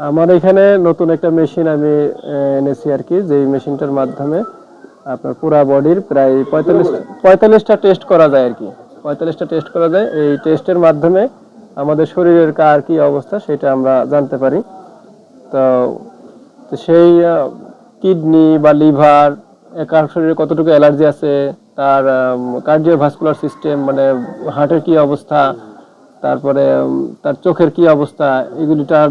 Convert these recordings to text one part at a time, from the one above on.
আমার এখানে নতুন একটা মেশিন আমি এনেছি আর কি, যে মেশিনটার মাধ্যমে আপনার পুরা বডির প্রায় 45টা টেস্ট করা যায় আর কি। 45টা টেস্ট করা যায়। এই টেস্টের মাধ্যমে আমাদের শরীরের কার কি অবস্থা সেটা আমরা জানতে পারি। তো তো সেই কিডনি বা লিভার, কার শরীরে কতটুকু অ্যালার্জি আছে, তার কার্ডিওভাস্কুলার সিস্টেম মানে হার্টের কি অবস্থা, তারপরে তার চোখের কি অবস্থা, এগুলি তার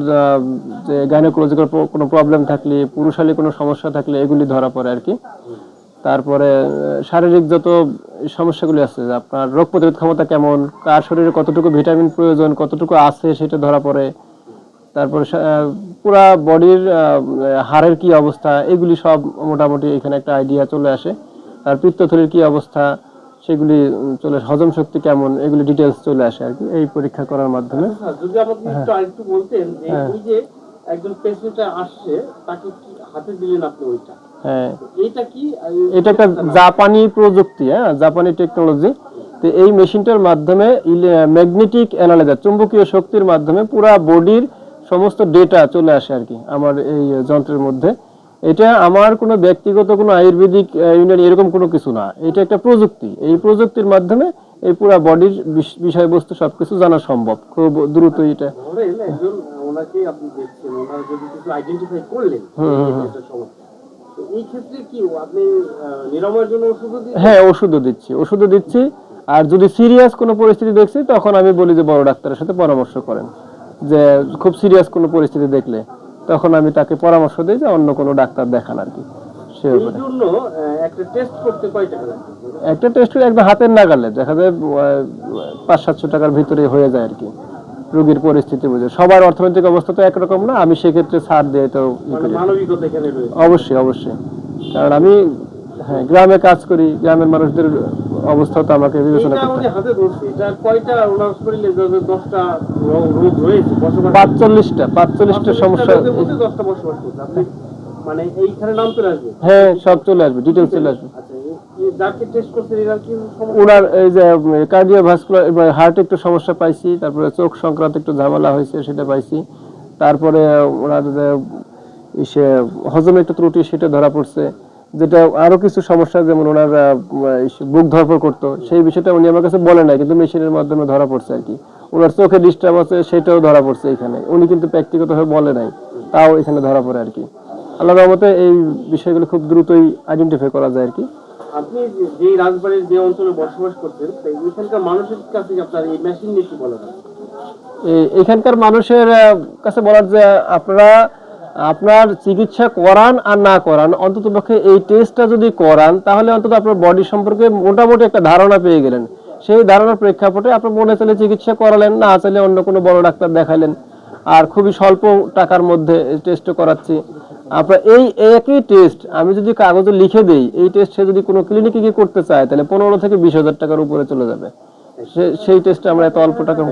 যে গাইনোকোলজিক্যাল কোনো প্রবলেম থাকলে, পুরুষালী কোনো সমস্যা থাকলে এগুলি ধরা পড়ে আর কি। তারপরে শারীরিক যত সমস্যাগুলি আছে, যে আপনার রোগ প্রতিরোধ ক্ষমতা কেমন, কার শরীরে কতটুকু ভিটামিন প্রয়োজন, কতটুকু আছে সেটা ধরা পড়ে। তারপরে পুরা বডির হাড়ের কি অবস্থা, এগুলি সব মোটামুটি এখানে একটা আইডিয়া চলে আসে। আর পিত্তথলির কি অবস্থা সেগুলি চলে, হজম শক্তি কেমন, এগুলি ডিটেলস চলে আসে আর কি এই পরীক্ষা করার মাধ্যমে। যদি আপনি একটু আরেকটু বলতেন যে এই যে একজন পেশেন্ট আসছে তাকে কি হাতে দিলেন আপনি ওইটা, হ্যাঁ এটা কি? এটা একটা জাপানি প্রযুক্তি, জাপানি টেকনোলজি। তো এই মেশিনটার মাধ্যমে ম্যাগনেটিক অ্যানালাইজার, চুম্বকীয় শক্তির মাধ্যমে পুরা বডির সমস্ত ডেটা চলে আসে আর কি আমার এই যন্ত্রের মধ্যে। এটা আমার কোনো ব্যক্তিগত কোনো আয়ুর্বেদিক ইউনিয়ন এরকম কোনো কিছু না, এটা একটা প্রযুক্তি। এই প্রযুক্তির মাধ্যমে এই পুরা বডির বিষয়বস্তু সবকিছু জানা সম্ভব খুব দ্রুত। এটা একজন ওনাকে আপনি দেখছেন, ওনার যদি কিছু আইডেন্টিফাই করলেন এটা সমস্যা, তো এই ক্ষেত্রে কি আপনি নিরাময়ের জন্য ওষুধ দিচ্ছেন? হ্যাঁ, ওষুধও দিচ্ছি। আর যদি সিরিয়াস কোনো পরিস্থিতি দেখছি তখন আমি বলি যে বড় ডাক্তারের সাথে পরামর্শ করেন। যে খুব সিরিয়াস কোনো পরিস্থিতি দেখলে তখন আমি তাকে পরামর্শ দিই যে অন্য কোনো ডাক্তার দেখান আর কি। এই জন্য একটা টেস্ট করতে কয় টাকা লাগে? একটা টেস্ট একদম হাতের নাগালে দেখা যায় 500-700 টাকার ভিতরে হয়ে যায় আর কি, রোগীর পরিস্থিতি বুঝে। সবার অর্থনৈতিক অবস্থা তো একরকম না, আমি সেক্ষেত্রে ছাড় দিয়ে তো মানবিকতা এখানে রয়েছে। অবশ্যই, কারণ আমি গ্রামে কাজ করি, গ্রামের মানুষদের অবস্থা তো আমাকে বিবেচনা করতে হবে। হাতে ধরছে এটা কয়টা ওনার শরীরে 10টা রোগ রয়েছে, 45টা সমস্যা, 10টা বসবাস করছে। আপনি মানে এইখানে নাম চলে আসবে? হ্যাঁ, সব চলে আসবে, ডিটেইলস চলে আসবে। আচ্ছা, যাকে টেস্ট করতে এর কি সমস্যা? ওনার এই যে কার্ডিওভাস্কুলার হার্টে একটু সমস্যা পাইছি, তারপরে চোখ সংক্রান্ত একটু ঝামেলা হয়েছে সেটা পাইছি, তারপরে ওনার যে হজমে একটু ত্রুটি সেটা ধরা পড়ছে, যেটা আরো কিছু সমস্যা, যেমন ওনার বুক ধরপড় করতো, সেই বিষয়টা উনি আমার কাছে বলে নাই, কিন্তু মেশিনের মাধ্যমে ধরা পড়ছে আর কি। ওনার চোখে ডিস্টার্ব আছে সেটাও ধরা পড়ছে এখানে, উনি কিন্তু ব্যক্তিগতভাবে বলে নাই, তাও এখানে ধরা পড়ে আর কি। আল্লাহর রহমতে এই বিষয়গুলো খুব দ্রুতই আইডেন্টিফাই করা যায় আর কি। আপনি যে রাজবাড়ির যে অঞ্চলে বসবাস করছেন, এখানকার মানুষের কাছে আপনার এই মেশিন নিয়ে কি বলার? এখানকার মানুষের কাছে বলার যে আপনারা আপনার চিকিৎসা করান আর না করান, অন্তত পক্ষে এই টেস্টটা যদি করান তাহলে অন্তত আপনার বডি সম্পর্কে মোটামুটি একটা ধারণা পেয়ে গেলেন। সেই ধারণার প্রেক্ষাপটে আপনার মনে চাইলে চিকিৎসা করালেন, না চাইলে অন্য কোনো বড় ডাক্তার দেখাইলেন। আর খুবই স্বল্প টাকার মধ্যে টেস্ট করাচ্ছি। আপনার এই একই টেস্ট আমি যদি কাগজে লিখে দেই, এই টেস্ট সে যদি কোনো ক্লিনিকে গিয়ে করতে চায় তাহলে 15 থেকে 20 হাজার টাকার উপরে চলে যাবে। সেই টেস্টে আমরা এত অল্প টাকা